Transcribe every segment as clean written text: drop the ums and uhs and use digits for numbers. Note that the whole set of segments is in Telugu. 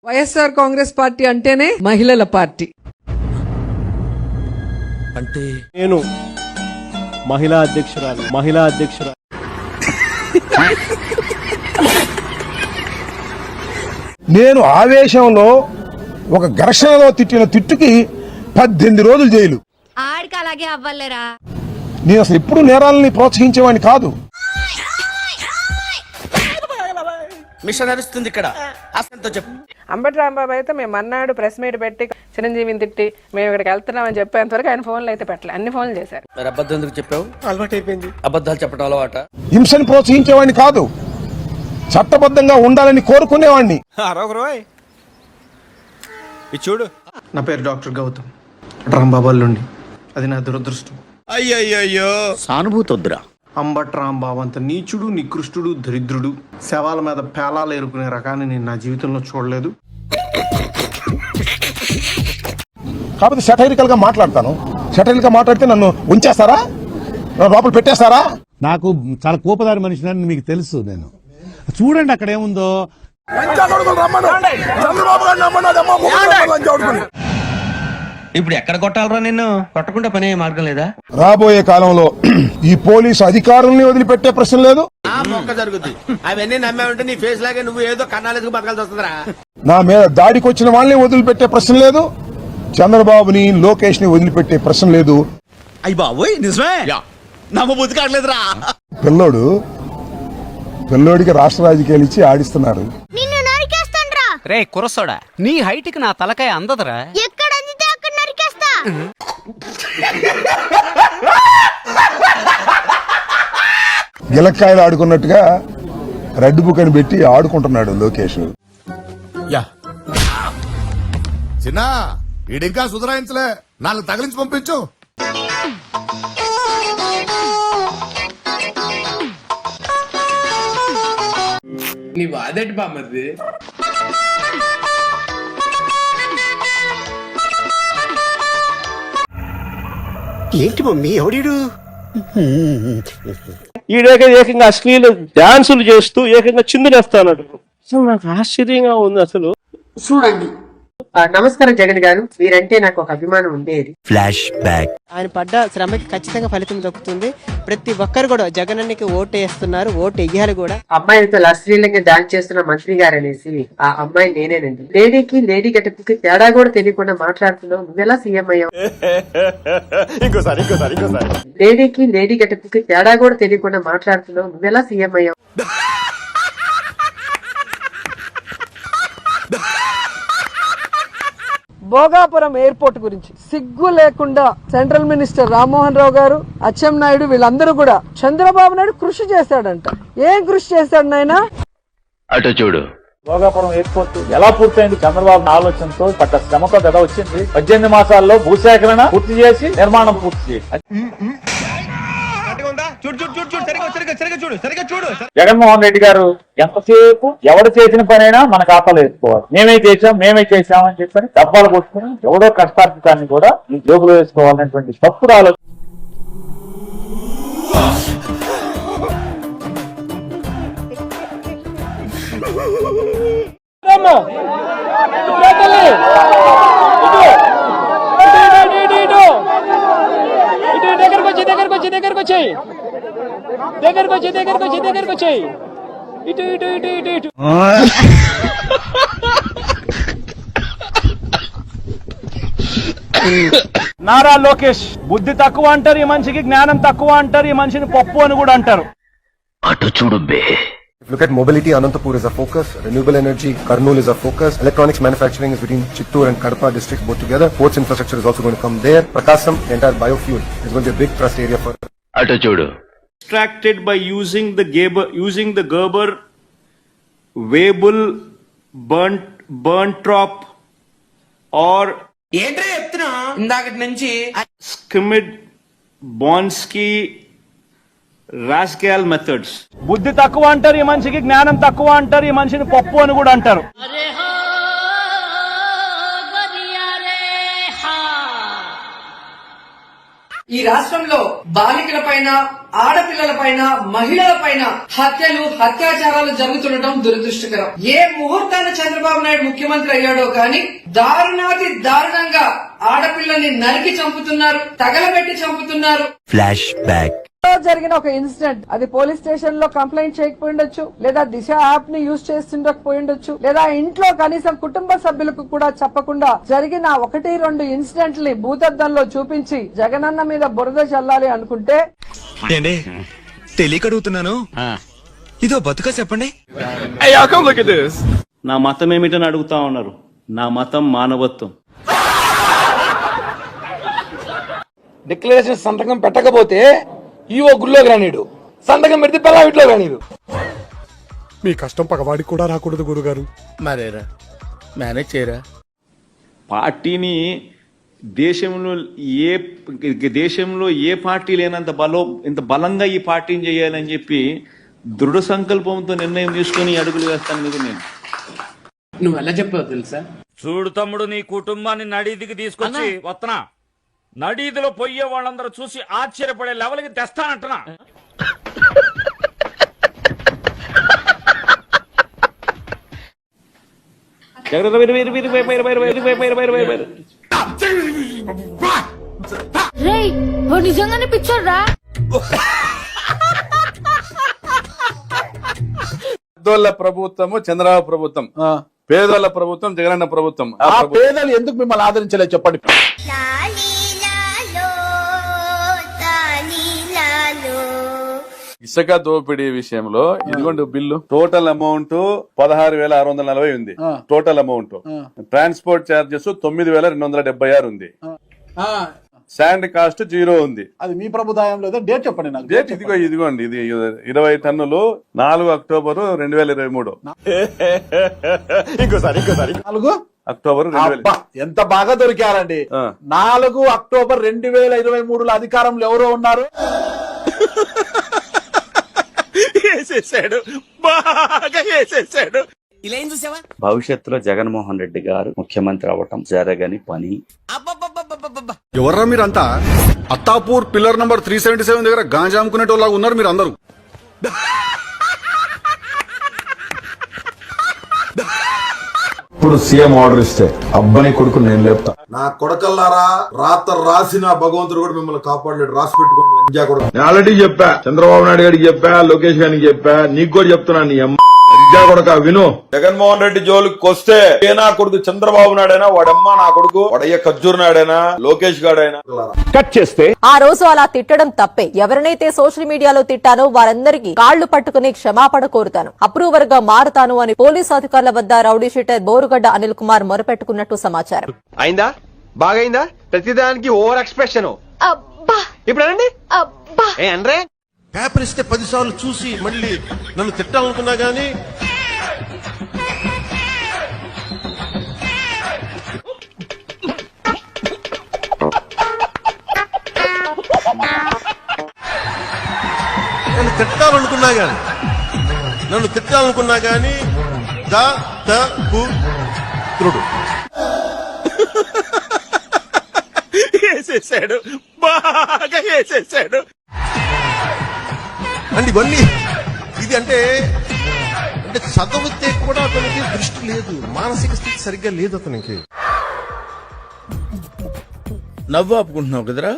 వైఎస్ఆర్ కాంగ్రెస్ పార్టీ అంటేనే మహిళల పార్టీ. అంటే నేను మహిళా అధ్యక్షురాలు నేను ఆవేశంలో ఒక ఘర్షణలో తిట్టిన తిట్టుకి 18 రోజులు జైలు. ఆడికి అలాగే అవ్వలేరా? నేను అసలు ఎప్పుడు నేరాలని ప్రోత్సహించేవాడిని కాదు. మిషన్ నడుస్తుంది ఇక్కడ. చెప్పు. అంబటి రాంబాబు అయితే మేము అన్నాడు ప్రెస్ మీట్ పెట్టి చిరంజీవిని తిట్టి మేము ఇక్కడికి వెళ్తున్నామని చెప్పేంత వరకు ఆయన ఫోన్లు అయితే పెట్టలే, అన్ని ఫోన్లు చేశారు. మరి అబద్ధం ఎందుకు చెప్పావు? అలవాటు అయిపోయింది అబద్ధాలు చెప్పడం అలవాట. హింసను ప్రోత్సహించేవాడిని కాదు, చట్టబద్ధంగా ఉండాలని కోరుకునేవాడిని. చూడు, నా పేరు డాక్టర్ గౌతమ్, రాంబాబు అల్లుండి. అది నా దురదృష్టం. అయ్యయ్యో సానుభూతి వద్దురా. అంబట్ రాంబాబు అంత నీచుడు, నికృష్టుడు, దరిద్రుడు, శవాల మీద పేలాలు ఏరుకునే రకాన్ని నేను నా జీవితంలో చూడలేదు. కాబట్టి సెటైరికల్ గా మాట్లాడతాను. సెటైరికల్ గా మాట్లాడితే నన్ను ఉంచేస్తారా, లోపల పెట్టేస్తారా? నాకు చాలా కోపదారి మనిషిని మీకు తెలుసు. నేను చూడండి అక్కడ ఏముందో. ఇప్పుడు ఎక్కడ కొట్టాలరా? నిన్ను కొట్టకుండా పనే మార్గం లేదా? రాబోయే కాలంలో ఈ పోలీసు అధికారుల్ని వదిలిపెట్టే ప్రశ్న లేదు. జరుగుతుంది. అవన్నీ నమ్మే ఉంటే నీ ఫేస్ లాగే నువ్వు ఏదో కన్నాలేదుకు బతకాల్సి వస్తుందిరా. నా మీద దాడికి వచ్చిన వాళ్ళని వదిలిపెట్టే ప్రశ్న లేదు. చంద్రబాబుని, లోకేష్ ని వదిలిపెట్టే ప్రశ్న లేదు. అయ్యి బాబోయ్, నిజమే, నమ్మబుద్ధి కావట్లేదురా. పిల్లోడికి రాష్ట్ర రాజకీయాలు ఇచ్చి ఆడిస్తున్నారు. రే కురసోడా, నీ హైట్ కి నా తలకాయ అందదరా. ఎక్కడ అందితే అక్కడ నరికేస్తా. గిలక్కాయలు ఆడుకున్నట్టుగా రెడ్ బుక్ అని పెట్టి ఆడుకుంటున్నాడు లోకేష్. చిన్న ఈడింకా సుధరాయించలే, 4 తగిలించి పంపించు. నీ వాదటి బామ్మది. ఏంటి మమ్మీ ఎవడీడు? ఈడేక ఏకంగా అశ్లీల డాన్సులు చేస్తూ ఏకంగా చిందులేస్తాడు. అసలు నాకు ఆశ్చర్యంగా ఉంది. అసలు చూడండి. నమస్కారం జగన్ గారు, మీరంటే నాకు ఒక అభిమానం ఉండేది. Flash back. ఆయన పడ్డ శ్రమకి ఖచ్చితంగా ఫలితం దక్కుతుంది. ప్రతి ఒక్కరు కూడా జగన్ అన్నకి ఓటు వేస్తున్నారు, ఓటు వెయ్యాలి కూడా. అమ్మాయిలతో అశ్లీలంగా డాన్స్ చేస్తున్న మంత్రి గారు అనేసి ఆ అమ్మాయి నేనేనండి. లేడీకి లేడీ గెటప్కి తేడా కూడా తెలియకుండా మాట్లాడుతున్నావు, నువ్వెలా సీఎం అయ్యావు? లేడీకి లేడీ గెటప్కి తేడా కూడా తెలియకుండా మాట్లాడుతున్నావు, నువ్వెలా సీఎం అయ్యావు? భోగాపురం ఎయిర్పోర్ట్ గురించి సిగ్గు లేకుండా సెంట్రల్ మినిస్టర్ రామ్మోహన్ రావు గారు, అచ్చెన్నాయుడు వీళ్ళందరూ కూడా చంద్రబాబు నాయుడు కృషి చేశాడంట. ఏం కృషి చేశాడు నాయన? అటు చూడు. భోగాపురం ఎయిర్పోర్ట్ ఎలా పూర్తయింది? చంద్రబాబు ఆలోచనతో పట్ట శ్రమతో కదా వచ్చింది. 18 మాసాల్లో భూసేకరణ పూర్తి చేసి నిర్మాణం పూర్తి చేసి జగన్మోహన్ రెడ్డి గారు ఎంతసేపు ఎవడు చేసిన పనైనా మన ఖాతాలో వేసుకోవాలి. మేమే చేశామని చెప్పని డబ్బాలు కొట్టుకుని ఎవడో కష్టార్థితాన్ని కూడా ఈ జోబులో వేసుకోవాలనేటువంటి తప్పుడు ఆలోచన. నారా లోకేష్ బుద్ధి తక్కువ అంటారు, ఈ మనిషికి జ్ఞానం తక్కువ అంటారు, ఈ మనిషిని పప్పు అని కూడా అంటారు. అటు చూడు బే. Look at mobility, Anantapur is a focus. Renewable energy, Kurnool is a focus. Electronics manufacturing is between Chittoor and Kadapa districts both together. Ports infrastructure is also going to come there. Prakasam, the entire biofuel, is going to be a big trust area for. అటు చూడు. Extracted by using the Gerber, Weibull, Burntrop or ఏంట్రా చెప్తున్నా ఇందాకటి నుంచి? Skimmed, Bonsky, rascal methods. బుద్ధి తక్కువ అంటారు, ఈ మనిషికి జ్ఞానం తక్కువ అంటారు, ఈ మనిషిని పప్పు అని కూడా అంటారు. ఈ రాష్ట్రంలో బాలికల పైన ఆడపిల్లల పైన, మహిళల పైన హత్యలు, అత్యాచారాలు జరుగుతుండటం దురదృష్టకరం. ఏ ముహూర్తాన చంద్రబాబు నాయుడు ముఖ్యమంత్రి అయ్యాడో కానీ దారుణాతి దారుణంగా ఆడపిల్లని నరికి చంపుతున్నారు, తగలబెట్టి చంపుతున్నారు. Flash back. జరిగిన ఒక ఇన్సిడెంట్, అది పోలీస్ స్టేషన్ లో కంప్లైంట్ చేయకపోయిండొచ్చు, లేదా దిశ యాప్ ని యూజ్ చేస్తుండకపోయిండొచ్చు, లేదా ఇంట్లో కనీసం కుటుంబ సభ్యులకు కూడా చెప్పకుండా జరిగిన 1-2 ఇన్సిడెంట్ ని భూతద్దంలో చూపించి జగనన్న మీద బురద చల్లాలి అనుకుంటే తెలియకడుగుతున్నాను, ఇదో బతుక చెప్పండి. నా మతం ఏమిటని అడుగుతా ఉన్నారు. నా మతం మానవత్వం. డిక్లరేషన్ సంతకం పెట్టకపోతే ఈవో గుళ్ళోకి రానీడు, సంతకం పెడితే పిల్ల ఇంట్లో రానీడు. మీ కష్టం పగవాడికి కూడా రాకూడదు గురుగారు. మరేరా మేనేజ్ చేయరా. పార్టీని దేశంలో ఏ పార్టీ లేనంత ఇంత బలంగా ఈ పార్టీని చేయాలని చెప్పి దృఢ సంకల్పంతో నిర్ణయం తీసుకుని అడుగులు వేస్తాను మీద నేను. నువ్వు ఎలా చెప్పావు తెలుసా? చూడు తమ్ముడు, నీ కుటుంబాన్ని నడీదికి తీసుకొచ్చి వస్తున్నా, నడీదిలో పోయే వాళ్ళందరూ చూసి ఆశ్చర్యపడే లెవెల్కి తెస్తానంటున్నా. నిజంగానే పిక్చర్ రా. పేదోళ్ళ ప్రభుత్వము చంద్రబాబు ప్రభుత్వం, పేదోళ్ళ ప్రభుత్వం జగనన్న ప్రభుత్వం. ఆ పేదలు ఎందుకు మిమ్మల్ని ఆదరించలేదు చెప్పండి. ఇసుక దోపిడీ విషయంలో ఇదిగోండి బిల్లు. టోటల్ అమౌంట్ 16,640 ఉంది. Total amount. ట్రాన్స్పోర్ట్ చార్జెస్ 9,276 ఉంది. శాండ్ కాస్ట్ 0 ఉంది. అది మీ ప్రభుత్వం లేదా? డేట్ చెప్పండి నాకు. డేట్ ఇదిగోండి, ఇది 20 టన్నులు 4 అక్టోబర్ 2023. ఇంకోసారి 4 అక్టోబర్ 2000. ఎంత బాగా దొరికారండి. 4 అక్టోబర్ 2023లో అధికారంలో ఎవరో ఉన్నారు. భవిష్యత్తులో జగన్మోహన్ రెడ్డి గారు ముఖ్యమంత్రి అవ్వటం జరగని పని. ఎవర్రా మీరంతా? అత్తాపూర్ పిల్లర్ నంబర్ 377 దగ్గర గాంజా అమ్ముకునేటోళ్ళగా ఉన్నారు మీరు అందరూ. ఇప్పుడు సీఎం ఆర్డర్ ఇస్తే అబ్బని కొడుకు నేను లేపుతా. నా కొడకల్లారా, రాసిన భగవంతుడు కూడా మిమ్మల్ని కాపాడలేడు. రాసి పెట్టుకోండి లంజా కూడా. నేను ఆల్రెడీ చెప్పా, చంద్రబాబు నాయుడు గారికి చెప్పా, లోకేష్ గారికి చెప్పా, నీకు కూడా చెప్తున్నా. నీ అమ్మ లంజా కొడక విను. జగన్మోహన్ రెడ్డి జోలికి వస్తే ఏ నా కొడుకు చంద్రబాబు నాయుడైనా, వాడమ్మ నా కొడుకు, వాడయ్య ఖర్జూర్ నాయుడైనా, లోకేష్ గాడైనా కట్ చేస్తే ఆ రోజు అలా తిట్టడం తప్పే. ఎవరినైతే సోషల్ మీడియాలో తిట్టానో వారందరికీ కాళ్లు పట్టుకుని క్షమాపణ కోరుతాను, అప్రూవర్ గా మారుతాను అని పోలీసు అధికారుల వద్ద రౌడీ షీటర్ బోరుగడ్డ అనిల్ కుమార్ మొరపెట్టుకున్నట్టు సమాచారం. అయిందా? బాగైందా? ప్రతిదానికి ఓవర్ ఎక్స్ప్రెషన్. ఇప్పుడు అనండి. అంటే పేపర్ ఇస్తే 10 సార్లు చూసి మళ్ళీ నన్ను తిట్టాలనుకున్నా గానీ నన్ను తిట్టాలనుకున్నా గానీ వేసేసాడు, బాగా వేసేసాడు. అండ్ ఇవన్నీ ఇది అంటే చదివితే కూడా అతనికి దృష్టి లేదు, మానసిక స్థితి సరిగ్గా లేదు అతనికి. నవ్వు ఆపుకుంటున్నావు కదరా.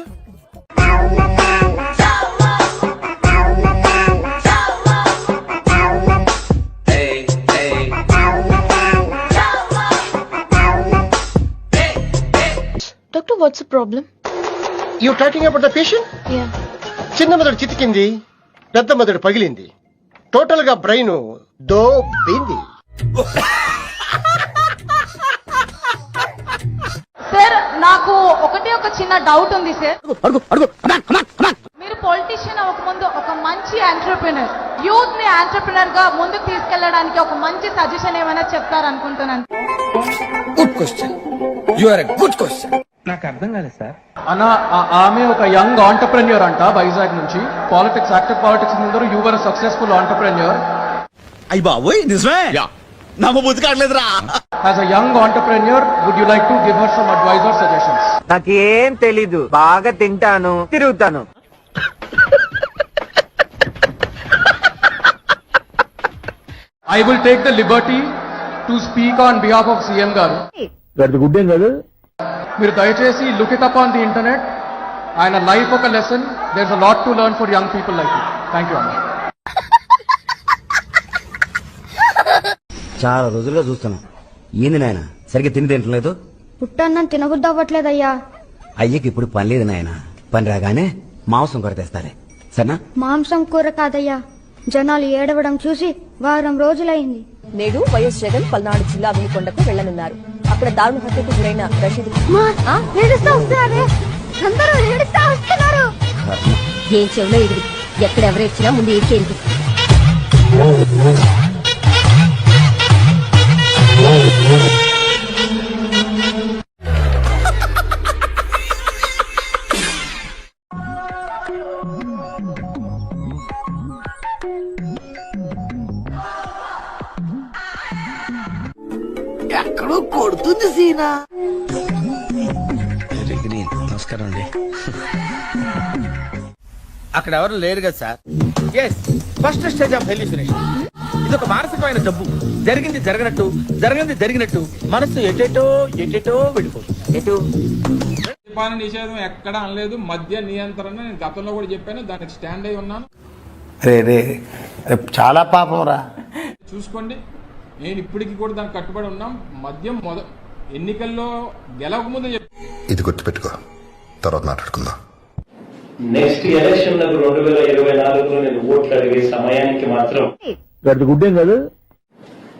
Doctor, what's the problem? You talking about the patient? చిన్న మెదడు చితికింది, పెద్ద మెదడు పగిలింది, టోటల్ గా బ్రెయిన్ దోబింది. సార్, నాకు ఒక చిన్న డౌట్ ఉంది సార్. మీరు పొలిటీషియన్ అవ్వకముందు ఒక మంచి ఎంటర్‌ప్రెన్యూర్, యూత్ ని ఎంటర్‌ప్రెన్యూర్ గా ముందుకు తీసుకెళ్లడానికి ఒక మంచి సజెషన్ ఏమైనా చెప్తారనుకుంటున్నాను. Good question. You are a good question. నాకు అర్థం కాలేదు సార్. అన్న, ఆమె ఒక యంగ్ ఆంటర్‌ప్రెన్యూర్ అంట, వైజాగ్ నుంచి. పాలిటిక్స్, యాక్టివ్ పాలిటిక్స్ ముందు యు వర్ సక్సెస్ఫుల్ ఆంటర్‌ప్రెన్యూర్. అయ్య బాబోయ్, నిజమే? నమ్మబుద్ధి కావట్లేదురా. As a young entrepreneur, would you like to give her some advice or suggestions? నాకేం తెలీదు, బాగా తింటాను, తిరుగుతాను. I will take the liberty to speak on behalf of CM గారు. గుడ్డేం కాదు. మీరు దయచేసి look it up on the internet. ఆయన లైఫ్ ఒక lesson. There is a lot to learn for young people like you. Thank you అన్న. చాలా రోజులుగా చూస్తున్నా ఏంది నాయన సరిగ్గా తిని తింటలేదు. పుట్టన్నం తినబుద్ధి అవ్వట్లేదయ్యా. అయ్యకి ఇప్పుడు పని లేదు నాయన, పని రాగానే మాంసం కొర తెస్తాలే సరేనా. మాంసం కూర కాదయ్యా, జనాలు ఏడవడం చూసి వారం రోజులైంది. నేడు వైఎస్ జగన్ పల్నాడు జిల్లా వినుకొండకు వెళ్లనున్నారు. అక్కడ దారుణ హత్యకు గురైన రషీద్ ఏం చెవులో ఎగిరి ఎక్కడెవరిచ్చినా ముందు ఏకేంటి. ఎక్కడో కొడుతుంది సీనా. నమస్కారం అండి. అక్కడ ఎవరు లేరు కదా sir. First stage of hallucination. ఇది ఒక మానసికమైన జబ్బు. జరిగింది జరగనట్టు, జరగనిది జరిగినట్టు మనసు ఎటేటో వెళ్ళిపోతుంది. ఎటు మద్యపాన నిషేధం ఎక్కడ అనలేదు. మద్య నియంత్రణ నేను గతంలో కూడా చెప్పాను, దానికి స్టాండ్ అయి ఉన్నాను. రే చాలా పాపం రా. చూసుకోండి, నేను ఇప్పటికీ కూడా దానికి కట్టుబడి ఉన్నాం. మద్యం ఎన్నికల్లో గెలవక ముందు ఇది గుర్తుపెట్టుకో, తర్వాత మాట్లాడుకుందాం. నెక్స్ట్ ఎలక్షన్ 2024లో నేను ఓట్లు అడిగే సమయానికి మాత్రం గుడ్డేం కాదు.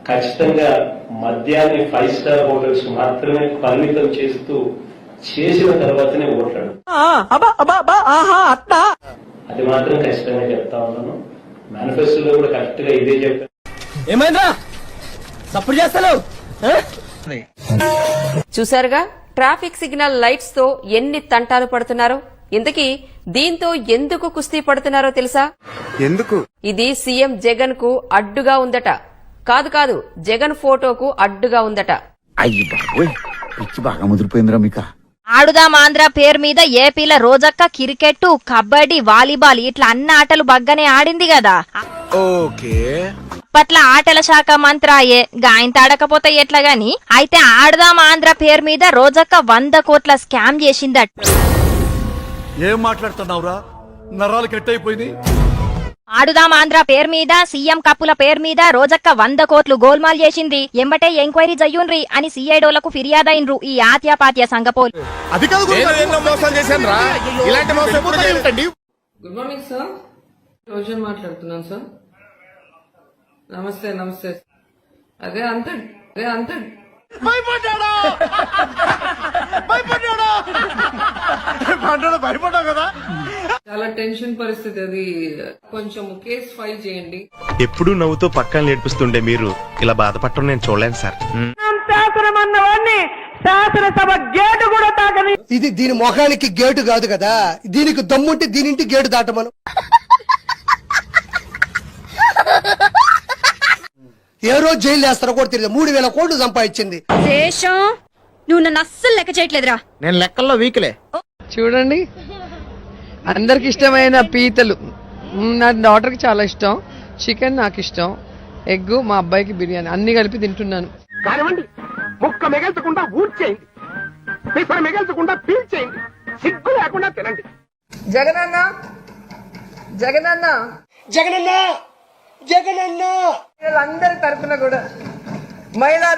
ఖచ్చితంగా మద్యాన్ని 5 స్టార్ హోటల్స్ మాత్రమే పరిమితం చేసిన తర్వాతనే ఓట్లాడు. అది మాత్రం ఖచ్చితంగా చెప్తా ఉన్నాను. మేనిఫెస్టోలో కూడా కరెక్ట్ గా ఇదే చెప్పాను. ఏమైందా సపోర్ట్ చేస్తాను. చూసారుగా ట్రాఫిక్ సిగ్నల్ లైట్స్ తో ఎన్ని తంటాలు పడుతున్నారో. ఇంతకీ దీంతో ఎందుకు కుస్తీ పడుతున్నారో తెలుసా? ఎందుకు? ఇది సీఎం జగన్ కు అడ్డుగా ఉందట. కాదు జగన్ ఫోటోకు అడ్డుగా ఉందట. అయ్యి బాబోయ్, పిచ్చి బాగా ముదిరిపోయిందిరా మీకు. ఆడుదాం ఆంధ్ర పేరు మీద ఏపీల రోజక్క క్రికెట్, కబడ్డీ, వాలీబాల్ ఇట్లా అన్ని ఆటలు బగ్గనే ఆడింది కదా. ఓకే, అప్పట్ల ఆటల శాఖ మంత్రాయే గాయంత ఆడకపోతే ఎట్లా గాని. అయితే ఆడుదాం ఆంధ్ర పేరు మీద రోజక్క 100 కోట్ల స్కామ్ చేసిందట. ఏం మాట్లాడుతున్నావురా, నరాలు కట్ అయిపోయింది. ఆడుదాం ఆంధ్ర పేరు మీద సీఎం కప్పుల పేరు మీద రోజక్క 100 కోట్లు గోల్మాల్ చేసింది. ఎంబటే ఎంక్వైరీ జయ్యుండ్రి అని సిఐడోలకు ఫిర్యాదైన్రు ఈ ఆత్యాపాత్య సంగపోలు. గుడ్ మార్నింగ్ సార్, రోజన్ మాట్లాడుతున్నాను సార్. నమస్తే. అదే అంత భయపడ్డావు కదా. చాలా టెన్షన్ పరిస్థితి అది. కొంచెం కేసు ఫైల్ చేయండి. ఎప్పుడు నవ్వుతూ పక్కన నేర్పిస్తుండే మీరు ఇలా బాధపడటం నేను చూడలేను సార్. శాసనసభ గేటు కూడా తాకని. ఇది దీని మొఖానికి గేటు కాదు కదా, దీనికి దమ్ముంటే దీనింటి గేటు దాటమను. ఏ రోజు జైలు వేస్తారో కూడా తెలియదు. 3000 కోట్లు సంపాదించింది. శేషం, నువ్వు నన్ను అస్సలు లెక్క చేయట్లేదురా. నేను లెక్కల్లో వీక్లే. చూడండి, అందరికి ఇష్టమైన పీతలు. నా డాటర్కి చాలా ఇష్టం. చికెన్ నాకు ఇష్టం. ఎగ్ మా అబ్బాయికి బిర్యానీ. అన్ని కలిపి తింటున్నాను. కానివ్వండి, ముక్క మిగల్చకుండా ఊడ్చేయండి, పిసర మిగల్చకుండా పీల్చేయండి, సిగ్గు లేకుండా తినండి. జగనన్న వీళ్ళందరి తరఫున కూడా మహిళా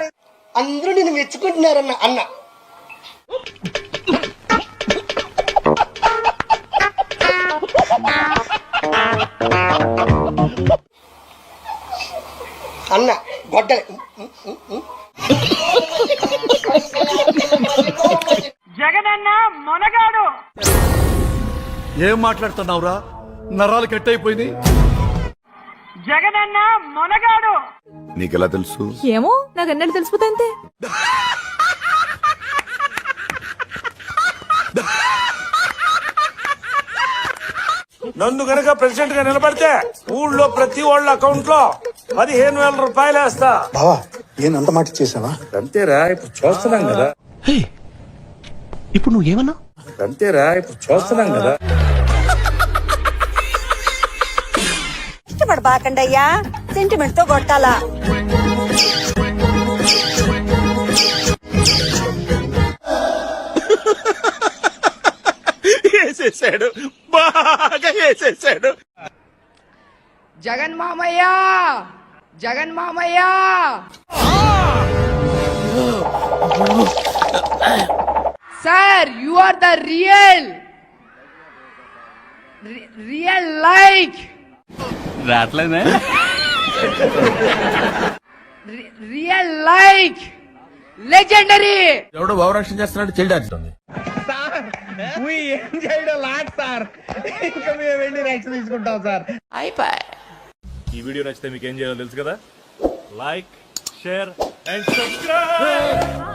అందరూ నిన్ను మెచ్చుకుంటున్నారన్న అన్న. అన్న గొడ్డలి. జగనన్న మొనగాడు. ఏం మాట్లాడుతున్నావురా, నరాలు కట్ అయిపోయింది. జగనన్న మొనగాడు. నీకెలా తెలుసు? ఏమో, నాకు అన్నట్టు తెలిసిపోతా అంతే. నన్ను గనక ప్రెసిడెంట్ గా నిలబడితే ఊళ్ళో ప్రతి వాళ్ళ అకౌంట్ లో 15,000 రూపాయలు వేస్తా. బావా, ఏనంత మాట చేసావా? అంతేరా, ఇప్పుడు చూస్తున్నాం కదా. ఇప్పుడు నువ్వేమన్నా? అంతేరా, ఇప్పుడు చూస్తున్నాం కదా. ఇష్టపడబాకండి అయ్యా, సెంటిమెంట్ తో కొట్టాలా? వేసేసాడు, బాగా వేసేసాడు. జగన్ మామయ్య, జగన్ మామయ్య, sir you are the real like రావట్లేదే రియల్ లైక్ లెజెండరీ. ఎవడో భావరక్షణ చేస్తున్నాడు, చెల్లి ఏం చేయడం లాట్ సార్. ఇంకా మేము వెళ్ళి యాక్షన్ తీసుకుంటాం సార్. అయిపోయి. ఈ వీడియో నచ్చితే మీకు ఏం చేయాలో తెలుసు కదా, లైక్, షేర్ అండ్ సబ్స్క్రైబ్.